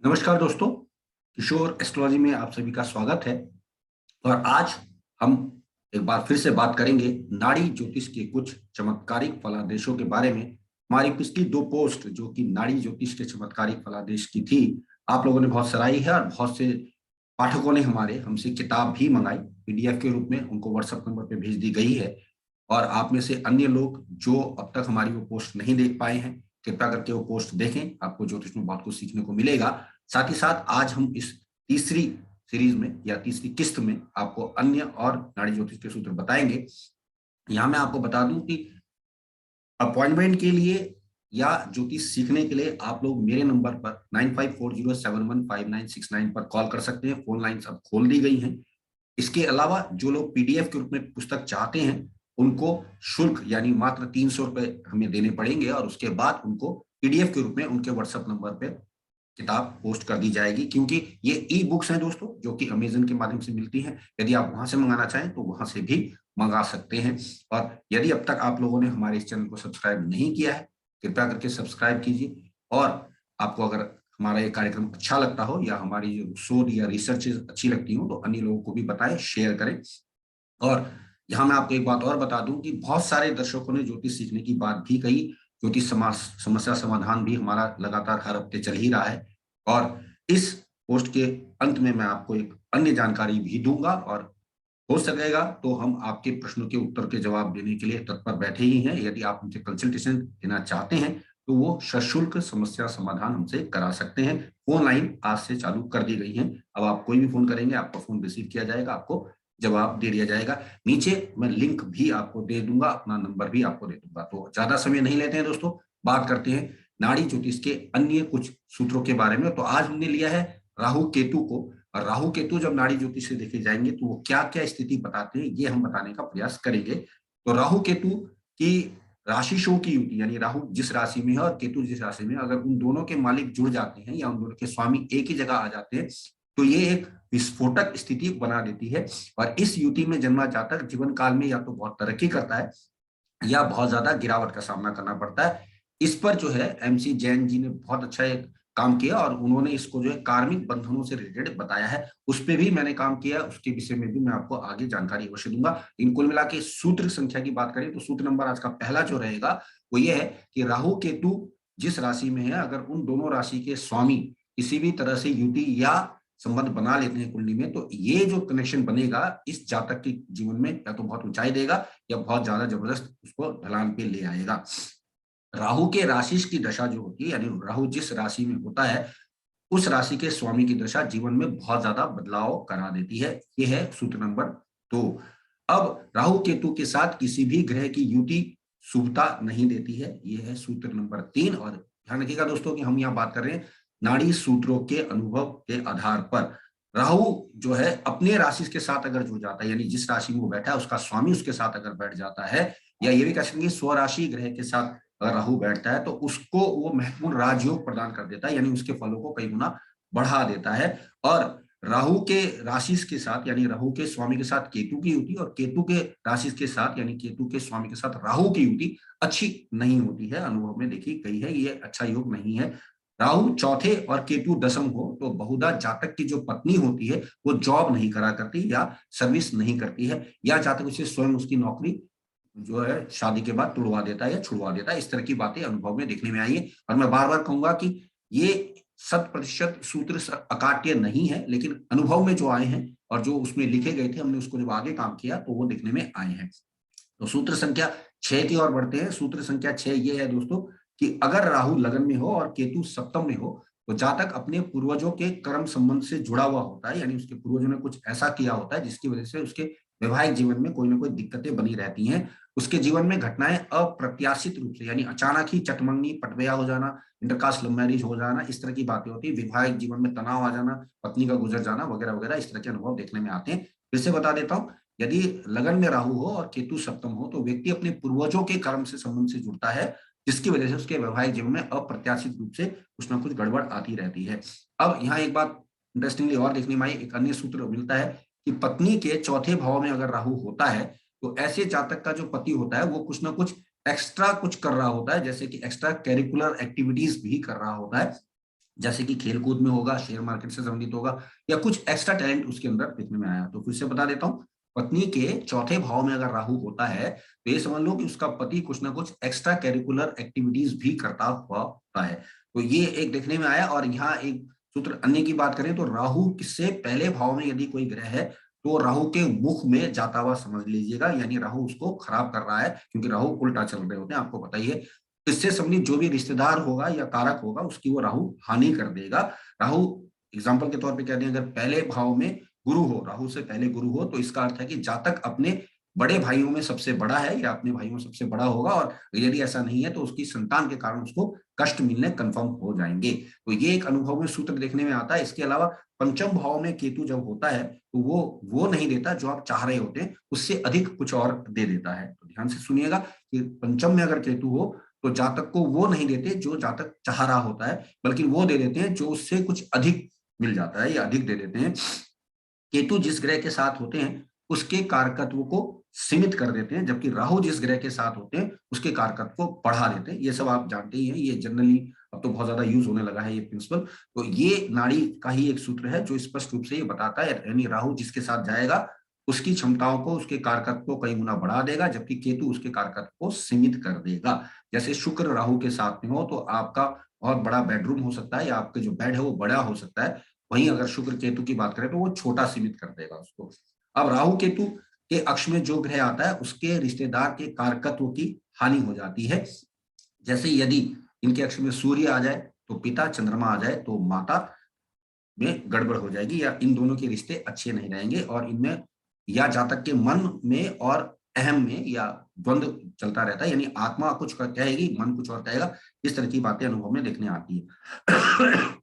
नमस्कार दोस्तों, किशोर एस्ट्रोलॉजी में आप सभी का स्वागत है। और आज हम एक बार फिर से बात करेंगे नाड़ी ज्योतिष के कुछ चमत्कारिक फलादेशों के बारे में। हमारी पिछली दो पोस्ट जो कि नाड़ी ज्योतिष के चमत्कारिक फलादेश की थी, आप लोगों ने बहुत सराही है और बहुत से पाठकों ने हमारे हमसे किताब भी मंगाई पीडीएफ के रूप में, उनको व्हाट्सएप नंबर पे भेज दी गई है। और आप में से अन्य लोग जो अब तक हमारी वो पोस्ट नहीं देख पाए हैं, कृपया करके वो पोस्ट देखें, आपको ज्योतिष में बहुत कुछ सीखने को मिलेगा। साथ ही साथ आज हम इस तीसरी सीरीज में या तीसरी किस्त में आपको अन्य और नाड़ी ज्योतिष के सूत्र बताएंगे। यहां मैं आपको बता दूं कि अपॉइंटमेंट के लिए या ज्योतिष सीखने के लिए आप लोग मेरे नंबर पर 9540715969 पर कॉल कर सकते हैं। फोन लाइन अब खोल दी गई हैं। इसके अलावा जो लोग पीडीएफ के रूप में पुस्तक चाहते हैं, उनको शुल्क यानी मात्र 300 रुपए हमें देने पड़ेंगे और उसके बाद उनको पीडीएफ के रूप में उनके व्हाट्सएप नंबर पे किताब पोस्ट कर दी जाएगी। क्योंकि ये ई बुक्स हैं दोस्तों, जो कि अमेजन के माध्यम से मिलती हैं। यदि आप वहां से मंगाना चाहें तो वहां से भी मंगा सकते हैं। और यदि अब तक आप लोगों ने हमारे इस चैनल को सब्सक्राइब नहीं किया है, कृपया करके सब्सक्राइब कीजिए। और आपको अगर हमारा ये कार्यक्रम अच्छा लगता हो या हमारी जो शोध या रिसर्च अच्छी लगती हो तो अन्य लोगों को भी बताएं, शेयर करें। और यहाँ मैं आपको एक बात और बता दूं कि बहुत सारे दर्शकों ने ज्योतिष सीखने की बात भी कही। ज्योतिष समस्या समाधान भी हमारा लगातार हर हफ्ते चल ही रहा है। और इस पोस्ट के अंत में मैं आपको एक अन्य जानकारी भी दूंगा और हो सकेगा तो हम आपके प्रश्नों के उत्तर के जवाब देने के लिए तत्पर बैठे ही हैं। यदि आप हमसे कंसल्टेशन देना चाहते हैं तो वो सशुल्क समस्या समाधान हमसे करा सकते हैं। फोन लाइन आज से चालू कर दी गई है। अब आप कोई भी फोन करेंगे, आपका फोन रिसीव किया जाएगा, आपको जवाब दे दिया जाएगा। नीचे मैं लिंक भी आपको दे दूंगा, अपना नंबर भी आपको दे दूंगा। तो ज्यादा समय नहीं लेते हैं दोस्तों, बात करते हैं नाड़ी ज्योतिष के अन्य कुछ सूत्रों के बारे में। तो आज हमने लिया है राहु केतु को। और राहु केतु जब नाड़ी ज्योतिष से देखे जाएंगे तो वो क्या क्या स्थिति बताते हैं, ये हम बताने का प्रयास करेंगे। तो राहु केतु की राशि शो की युति, यानी राहु जिस राशि में है और केतु जिस राशि में, अगर उन दोनों के मालिक जुड़ जाते हैं या उन दोनों के स्वामी एक ही जगह आ जाते हैं तो ये एक विस्फोटक स्थिति बना देती है। और इस युति में जन्मा जातक जीवन काल में या तो बहुत तरक्की करता है या बहुत ज्यादा गिरावट का सामना करना पड़ता है। इस पर जो है एमसी जैन जी ने बहुत अच्छा एक काम किया और उन्होंने इसको जो है कार्मिक बंधनों से रिलेटेड बताया है। उस पर भी मैंने काम किया, उसके विषय में भी मैं आपको आगे जानकारी अवश्य दूंगा। इन कुल मिला के सूत्र संख्या की बात करें तो सूत्र नंबर आज का पहला जो रहेगा वो ये है कि राहु केतु जिस राशि में है, अगर उन दोनों राशि के स्वामी किसी भी तरह से युति या संबंध बना लेते हैं कुंडली में, तो ये जो कनेक्शन बनेगा इस जातक के जीवन में या तो बहुत ऊंचाई देगा या बहुत ज्यादा जबरदस्त उसको ढलान पे ले आएगा। राहु के राशि की दशा जो होती है, यानी राहु जिस राशि में होता है उस राशि के स्वामी की दशा जीवन में बहुत ज्यादा बदलाव करा देती है। ये है सूत्र नंबर 2। अब राहु केतु के साथ किसी भी ग्रह की युति शुभता नहीं देती है, ये है सूत्र नंबर 3। और ध्यान रखिएगा दोस्तों कि हम यहाँ बात कर रहे हैं नाड़ी सूत्रों के अनुभव के आधार पर। राहु जो है अपने राशि के साथ अगर जुड़ जाता है, यानी जिस राशि में वो बैठा है उसका स्वामी उसके साथ अगर बैठ जाता है, या ये भी कह सकेंगे स्वराशि ग्रह के साथ अगर राहु बैठता है तो उसको वो महत्वपूर्ण राजयोग प्रदान कर देता है, यानी उसके फलों को कई गुना बढ़ा देता है। और राहु के राशि के साथ यानी राहु के स्वामी के साथ केतु की युति और केतु के राशि के साथ यानी केतु के स्वामी के साथ राहु की युति अच्छी नहीं होती है। अनुभव में देखी गई है, ये अच्छा योग नहीं है। राहु चौथे और केतु दशम हो तो बहुधा जातक की जो पत्नी होती है वो जॉब नहीं करा करती या सर्विस नहीं करती है, या जातक उसे स्वयं उसकी नौकरी जो है शादी के बाद तुड़वा देता है या छुड़वा देता है। इस तरह की बातें अनुभव में देखने में आई है। और मैं बार बार कहूंगा कि ये 100% सूत्र अकाट्य नहीं है, लेकिन अनुभव में जो आए हैं और जो उसमें लिखे गए थे हमने उसको जब आगे काम किया तो वो देखने में आए हैं। तो सूत्र संख्या 6 की ओर बढ़ते हैं। सूत्र संख्या 6 ये है दोस्तों कि अगर राहु लगन में हो और केतु सप्तम में हो तो जातक अपने पूर्वजों के कर्म संबंध से जुड़ा हुआ होता है, यानी उसके पूर्वजों ने कुछ ऐसा किया होता है जिसकी वजह से उसके वैवाहिक जीवन में कोई ना कोई दिक्कतें बनी रहती हैं। उसके जीवन में घटनाएं अप्रत्याशित रूप से, यानी अचानक ही चटमंगनी पटवेया हो जाना, इंटरकास्ट लव मैरिज हो जाना, इस तरह की बातें होती है। वैवाहिक जीवन में तनाव आ जाना, पत्नी का गुजर जाना वगैरह वगैरह, इस तरह के अनुभव देखने में आते हैं। फिर से बता देता हूँ, यदि लगन में राहु हो और केतु सप्तम हो तो व्यक्ति अपने पूर्वजों के कर्म से संबंध से जुड़ता है, जिसकी वजह से उसके वैवाहिक जीवन में अप्रत्याशित रूप से कुछ ना कुछ गड़बड़ आती रहती है। अब यहाँ एक बात इंटरेस्टिंगली और देखने में आई, एक अन्य सूत्र मिलता है कि पत्नी के चौथे भाव में अगर राहु होता है तो ऐसे जातक का जो पति होता है वो कुछ ना कुछ एक्स्ट्रा कुछ कर रहा होता है, जैसे कि एक्स्ट्रा करिकुलर एक्टिविटीज भी कर रहा होता है, जैसे कि खेल कूद में होगा, शेयर मार्केट से संबंधित होगा, या कुछ एक्स्ट्रा टैलेंट उसके अंदर दिखने में आया। तो फिर से बता देता हूँ, पत्नी के चौथे भाव में अगर राहु होता है तो ये समझ लो कि उसका पति कुछ ना कुछ एक्स्ट्रा कैरिकुलर एक्टिविटीज भी करता हुआ होता है। तो ये एक देखने में आया। और यहाँ एक सूत्र अन्य की बात करें तो राहु किससे पहले भाव में यदि कोई ग्रह है तो राहु के मुख में जाता हुआ समझ लीजिएगा, यानी राहु उसको खराब कर रहा है, क्योंकि राहु उल्टा चल रहे होते हैं, आपको पता ही है। इससे संबंधित जो भी रिश्तेदार होगा या कारक होगा उसकी वो राहु हानि कर देगा। राहु एग्जाम्पल के तौर पे कह दें, अगर पहले भाव में गुरु हो, राहु से पहले गुरु हो, तो इसका अर्थ है कि जातक अपने बड़े भाइयों में सबसे बड़ा है या अपने भाइयों में सबसे बड़ा होगा, और यदि ऐसा नहीं है तो उसकी संतान के कारण उसको कष्ट मिलने कंफर्म हो जाएंगे। तो ये एक अनुभव में सूत्र देखने में आता है। इसके अलावा पंचम भाव में केतु जब होता है तो वो नहीं देता जो आप चाह रहे होते हैं, उससे अधिक कुछ और दे देता है। तो ध्यान से सुनिएगा कि पंचम में अगर केतु हो तो जातक को वो नहीं देते जो जातक चाह रहा होता है, बल्कि वो दे देते हैं जो उससे कुछ अधिक मिल जाता है या अधिक दे देते हैं। केतु जिस ग्रह के साथ होते हैं उसके कारकत्व को सीमित कर देते हैं, जबकि राहु जिस ग्रह के साथ होते हैं उसके कारकत्व को बढ़ा देते हैं। ये सब आप जानते ही हैं, ये जनरली अब तो बहुत ज्यादा यूज होने लगा है ये प्रिंसिपल। तो ये नाड़ी का ही एक सूत्र है जो स्पष्ट रूप से ये बताता है, यानी राहु जिसके साथ जाएगा उसकी क्षमताओं को, उसके कारकत्व को कई गुना बढ़ा देगा, जबकि केतु उसके कारकत्व को सीमित कर देगा। जैसे शुक्र राहु के साथ में हो तो आपका बहुत बड़ा बेडरूम हो सकता है या आपके जो बेड है वो बड़ा हो सकता है, वहीं अगर शुक्र केतु की बात करें तो वो छोटा सीमित कर देगा उसको। अब राहु केतु के अक्ष में जो ग्रह आता है उसके रिश्तेदार के कारकत्व की हानि हो जाती है। जैसे यदि इनके अक्ष में सूर्य आ जाए तो पिता, चंद्रमा आ जाए तो माता में गड़बड़ हो जाएगी, या इन दोनों के रिश्ते अच्छे नहीं रहेंगे, और इनमें या जातक के मन में और अहम में या द्वंद्व चलता रहता है, यानी आत्मा कुछ कहेगी, मन कुछ और कहेगा। इस तरह की बातें अनुभव में देखने आती है।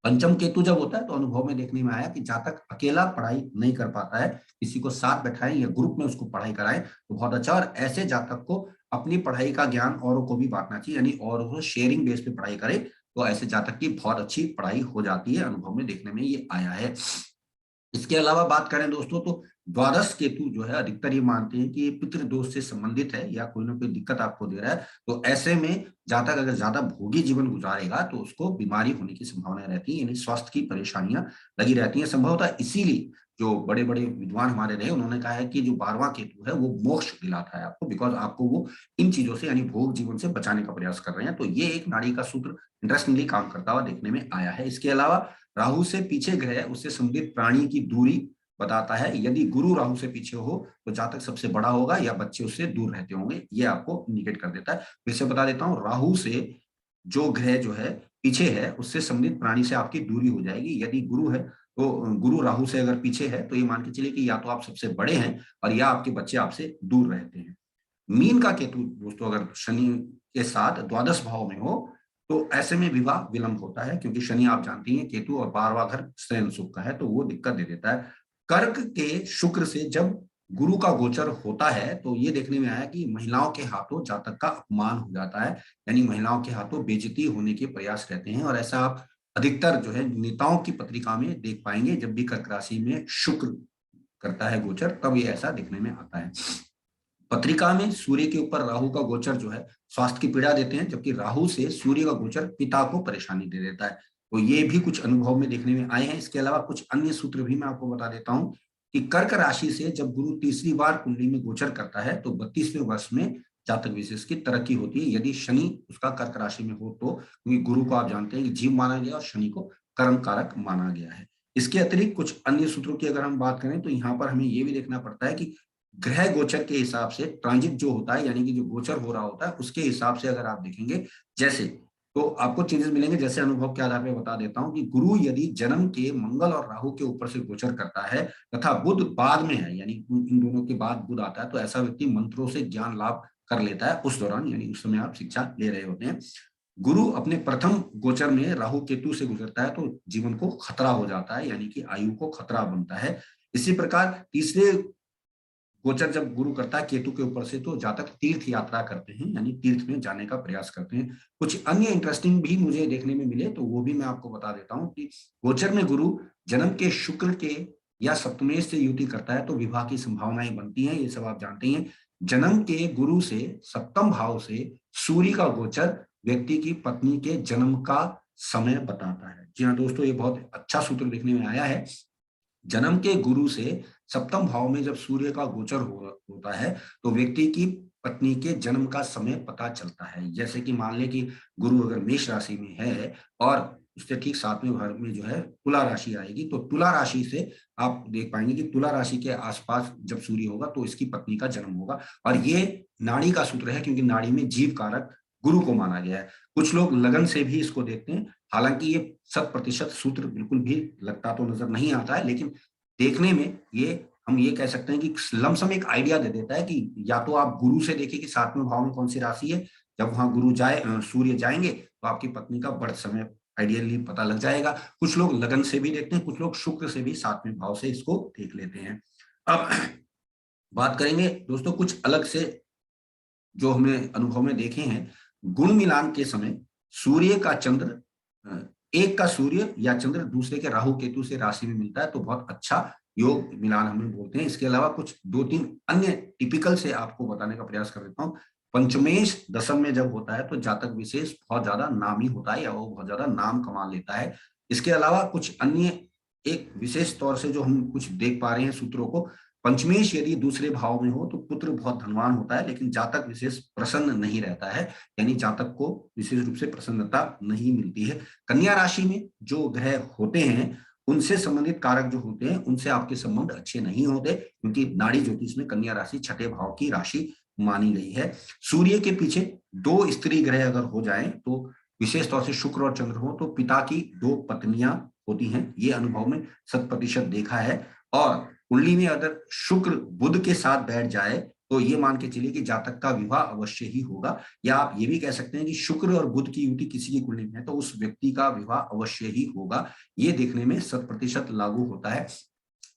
पंचम केतु जब होता है तो अनुभव में देखने में आया कि जातक अकेला पढ़ाई नहीं कर पाता है, किसी को साथ बैठाएं या ग्रुप में उसको पढ़ाई कराएं तो बहुत अच्छा। और ऐसे जातक को अपनी पढ़ाई का ज्ञान औरों को भी बांटना चाहिए, यानी और को शेयरिंग बेस पे पढ़ाई करे तो ऐसे जातक की बहुत अच्छी पढ़ाई हो जाती है। अनुभव में देखने में ये आया है। इसके अलावा बात करें दोस्तों तो द्वादश केतु जो है अधिकतर ये मानते हैं कि ये पितृ दोष से संबंधित है या कोई ना कोई दिक्कत आपको दे रहा है। तो ऐसे में जातक अगर ज्यादा भोगी जीवन गुजारेगा तो उसको बीमारी होने की संभावना रहती है, यानी स्वास्थ्य की परेशानियां लगी रहती हैं संभवतः। इसीलिए जो बड़े बड़े विद्वान हमारे रहे उन्होंने कहा है कि जो 12वां केतु है वो मोक्ष दिलाता है आपको, बिकॉज आपको वो इन चीजों से यानी भोग जीवन से बचाने का प्रयास कर रहे हैं। तो ये एक नाड़ी का सूत्र इंटरेस्टिंगली काम करता हुआ देखने में आया है। इसके अलावा राहु से पीछे ग्रह उससे संबंधित प्राणी की दूरी बताता है। यदि गुरु राहु से पीछे हो तो जातक सबसे बड़ा होगा या बच्चे उससे दूर रहते होंगे, ये आपको इंडिकेट कर देता है। फिर से बता देता हूं, राहु से जो ग्रह जो है पीछे है उससे संबंधित प्राणी से आपकी दूरी हो जाएगी। यदि गुरु है तो गुरु राहु से अगर पीछे है तो ये मान के चलिए कि या तो आप सबसे बड़े हैं और या आपके बच्चे आपसे दूर रहते हैं। मीन का केतु दोस्तों अगर शनि के साथ द्वादश भाव में हो तो ऐसे में विवाह विलंब होता है, क्योंकि शनि आप जानती हैं केतु और 12वां घर शयन सुख का है, तो वो दिक्कत दे देता है। कर्क के शुक्र से जब गुरु का गोचर होता है तो ये देखने में आया कि महिलाओं के हाथों जातक का अपमान हो जाता है, यानी महिलाओं के हाथों बेइज्जती होने के प्रयास रहते हैं। और ऐसा आप अधिकतर जो है नेताओं की पत्रिका में देख पाएंगे, जब भी कर्क राशि में शुक्र करता है गोचर तब ये ऐसा दिखने में आता है। पत्रिका में सूर्य के ऊपर राहु का गोचर जो है स्वास्थ्य की पीड़ा देते हैं, जबकि राहु से सूर्य का गोचर पिता को परेशानी दे देता है। तो ये भी कुछ अनुभव में देखने में आए हैं। इसके अलावा कुछ अन्य सूत्र भी मैं आपको बता देता हूं कि कर्क राशि से जब गुरु तीसरी बार कुंडली में गोचर करता है तो 32वें वर्ष में जातक विशेष की तरक्की होती है, यदि शनि उसका कर्क राशि में हो तो, क्योंकि गुरु को आप जानते हैं कि जीव माना गया और शनि को कर्म कारक माना गया है। इसके अतिरिक्त कुछ अन्य सूत्रों की अगर हम बात करें तो यहाँ पर हमें ये भी देखना पड़ता है कि ग्रह गोचर के हिसाब से ट्रांजिट जो होता है, यानी कि जो गोचर हो रहा होता है उसके हिसाब से अगर आप देखेंगे जैसे, तो आपको चेंजेस मिलेंगे। जैसे अनुभव के आधार पर बता देता हूं कि गुरु यदि जन्म के मंगल और राहु के ऊपर से गोचर करता है तथा बुध बाद में है, यानी इन दोनों के बाद बुध आता है, तो ऐसा व्यक्ति मंत्रों से ज्ञान लाभ कर लेता है उस दौरान, यानी उस समय आप शिक्षा ले रहे होते हैं। गुरु अपने प्रथम गोचर में राहु केतु से गुजरता है तो जीवन को खतरा हो जाता है, यानी कि आयु को खतरा बनता है। इसी प्रकार तीसरे गोचर जब गुरु करता है केतु के ऊपर से तो जातक तीर्थ यात्रा करते हैं, यानी तीर्थ में जाने का प्रयास करते हैं। कुछ अन्य इंटरेस्टिंग भी मुझे देखने में मिले तो वो भी मैं आपको बता देता हूं कि गोचर में गुरु जन्म के शुक्र के या सप्तमेश से युति करता है तो विवाह की संभावनाएं बनती हैं, ये सब आप जानते हैं। जन्म के गुरु से सप्तम भाव से सूर्य का गोचर व्यक्ति की पत्नी के जन्म का समय बताता है। जी हाँ दोस्तों, ये बहुत अच्छा सूत्र देखने में आया है। जन्म के गुरु से सप्तम भाव में जब सूर्य का गोचर होता है तो व्यक्ति की पत्नी के जन्म का समय पता चलता है। जैसे कि मान लें कि गुरु अगर मेष राशि में है और उससे ठीक 7वें घर में जो है तुला राशि आएगी, तो तुला राशि से आप देख पाएंगे कि तुला राशि के आसपास जब सूर्य होगा तो इसकी पत्नी का जन्म होगा। और ये नाड़ी का सूत्र है, क्योंकि नाड़ी में जीव कारक गुरु को माना गया है। कुछ लोग लगन से भी इसको देखते हैं, हालांकि ये 100% सूत्र बिल्कुल भी लगता तो नजर नहीं आता है, लेकिन देखने में ये हम ये कह सकते हैं कि लमसम एक आइडिया दे देता है कि या तो आप गुरु से देखिए कि 7वें भाव में कौन सी राशि है। जब वहां गुरु जाए सूर्य जाएंगे तो आपकी पत्नी का बर्थ समय आइडियली पता लग जाएगा। कुछ लोग लगन से भी देखते हैं, कुछ लोग शुक्र से भी 7वें भाव से इसको देख लेते हैं। अब बात करेंगे दोस्तों कुछ अलग से जो हमने अनुभव में देखे हैं। गुण मिलान के समय सूर्य का चंद्र, एक का सूर्य या चंद्र दूसरे के राहु केतु से राशि में मिलता है तो बहुत अच्छा योग मिलान हमें बोलते हैं। इसके अलावा कुछ 2-3 अन्य टिपिकल से आपको बताने का प्रयास कर देता हूँ। पंचमेश दशम में जब होता है तो जातक विशेष बहुत ज्यादा नामी होता है या वो बहुत ज्यादा नाम कमा लेता है। इसके अलावा कुछ अन्य एक विशेष तौर से जो हम कुछ देख पा रहे हैं सूत्रों को, पंचमेश यदि दूसरे भाव में हो तो पुत्र बहुत धनवान होता है, लेकिन जातक विशेष प्रसन्न नहीं रहता है, यानी जातक को विशेष रूप से प्रसन्नता नहीं मिलती है। कन्या राशि में जो ग्रह होते हैं उनसे संबंधित कारक जो होते हैं उनसे आपके संबंध अच्छे नहीं होते, क्योंकि नाड़ी ज्योतिष में कन्या राशि 6ठे भाव की राशि मानी गई है। सूर्य के पीछे 2 स्त्री ग्रह अगर हो जाए तो विशेष तौर से शुक्र और चंद्र हो तो पिता की 2 पत्नियां होती हैं, ये अनुभव में 100% देखा है। और कुंडली में अगर शुक्र बुध के साथ बैठ जाए तो ये मान के चलिए कि जातक का विवाह अवश्य ही होगा। या आप ये भी कह सकते हैं कि शुक्र और बुध की युति किसी की कुंडली में है तो उस व्यक्ति का विवाह अवश्य ही होगा। ये देखने में 100% लागू होता है।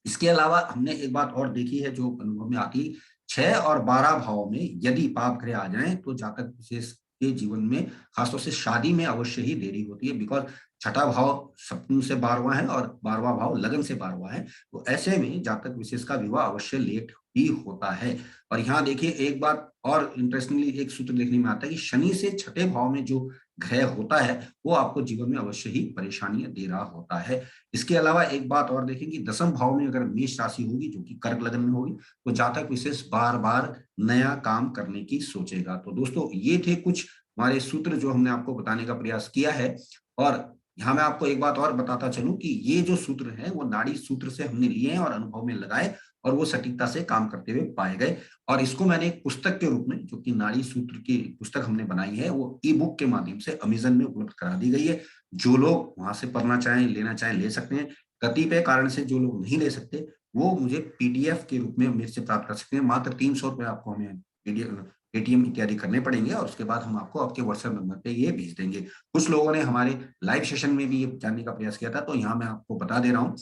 इसके अलावा हमने एक बात और देखी है जो अनुभव में आती है, 6 और 12 भाव में यदि पाप ग्रह आ जाएं तो जातक विशेष के जीवन में खासतौर से शादी में अवश्य ही देरी होती है। बिकॉज 6ठा भाव सप्तम से 12वां है और 12वां भाव लगन से 12वां है, तो ऐसे में जातक विशेष का विवाह अवश्य लेट ही होता है। और यहाँ देखिए एक बात और इंटरेस्टिंगली एक सूत्र देखने में आता है कि शनि से 6ठे भाव में जो ग्रह होता है वो आपको जीवन में अवश्य ही परेशानियां दे रहा होता है। इसके अलावा एक बात और देखेंगे, 10वें भाव में अगर मेष राशि होगी जो कि कर्क लग्न में होगी तो जातक विशेष बार बार नया काम करने की सोचेगा। तो दोस्तों ये थे कुछ हमारे सूत्र जो हमने आपको बताने का प्रयास किया है। और यहाँ मैं आपको एक बात और बताता चलूं कि ये जो सूत्र हैं वो नाड़ी सूत्र से हमने लिए हैं और अनुभव में लगाए और वो सटीकता से काम करते हुए पाए गए। और इसको मैंने एक पुस्तक के रूप में, जो कि नाड़ी सूत्र की पुस्तक हमने बनाई है, वो ई बुक के माध्यम से अमेजन में उपलब्ध करा दी गई है। जो लोग वहां से पढ़ना चाहें, लेना चाहें, ले सकते हैं। कतिपय कारण से जो लोग नहीं ले सकते वो मुझे पीडीएफ के रूप में मेरे से प्राप्त कर सकते हैं। मात्र 300 रुपए आपको हमें पीडीएफ पेटीएम इत्यादि करने पड़ेंगे और उसके बाद हम आपको आपके व्हाट्सएप नंबर पे ये भेज देंगे। कुछ लोगों ने हमारे लाइव सेशन में भी ये जानने का प्रयास किया था, तो यहाँ मैं आपको बता दे रहा हूँ,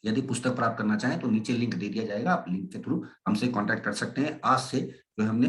यदि पुस्तक प्राप्त करना चाहें तो नीचे लिंक दे दिया जाएगा, आप लिंक के थ्रू हमसे कांटेक्ट कर सकते हैं। आज से जो हमने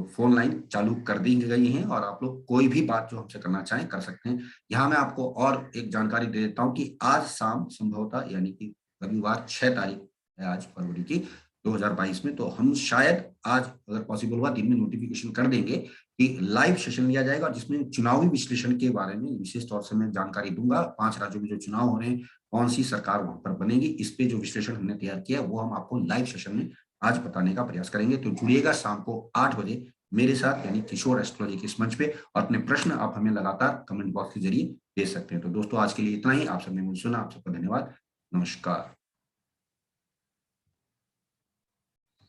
फोन लाइन चालू कर दी गई है और आप लोग कोई भी बात जो हमसे करना चाहें कर सकते हैं। यहाँ मैं आपको और एक जानकारी दे देता हूँ कि आज शाम संभवतः यानी कि रविवार 6 तारीख है आज फरवरी की 2022 में, तो हम शायद आज अगर पॉसिबल हुआ दिन में नोटिफिकेशन कर देंगे कि लाइव सेशन लिया जाएगा जिसमें चुनावी विश्लेषण के बारे में विशेष तौर से मैं जानकारी दूंगा। 5 राज्यों में जो चुनाव हो रहे हैं, कौन सी सरकार वहां पर बनेगी, इस पे जो विश्लेषण हमने तैयार किया वो हम आपको लाइव सेशन में आज बताने का प्रयास करेंगे। तो जुड़िएगा शाम को 8 बजे मेरे साथ, यानी किशोर एस्ट्रोलॉजी के इस मंच पे, और अपने प्रश्न आप हमें लगातार कमेंट बॉक्स के जरिए दे सकते हैं। तो दोस्तों आज के लिए इतना ही। आप सबने मुझे सुना, आप सबका धन्यवाद। नमस्कार।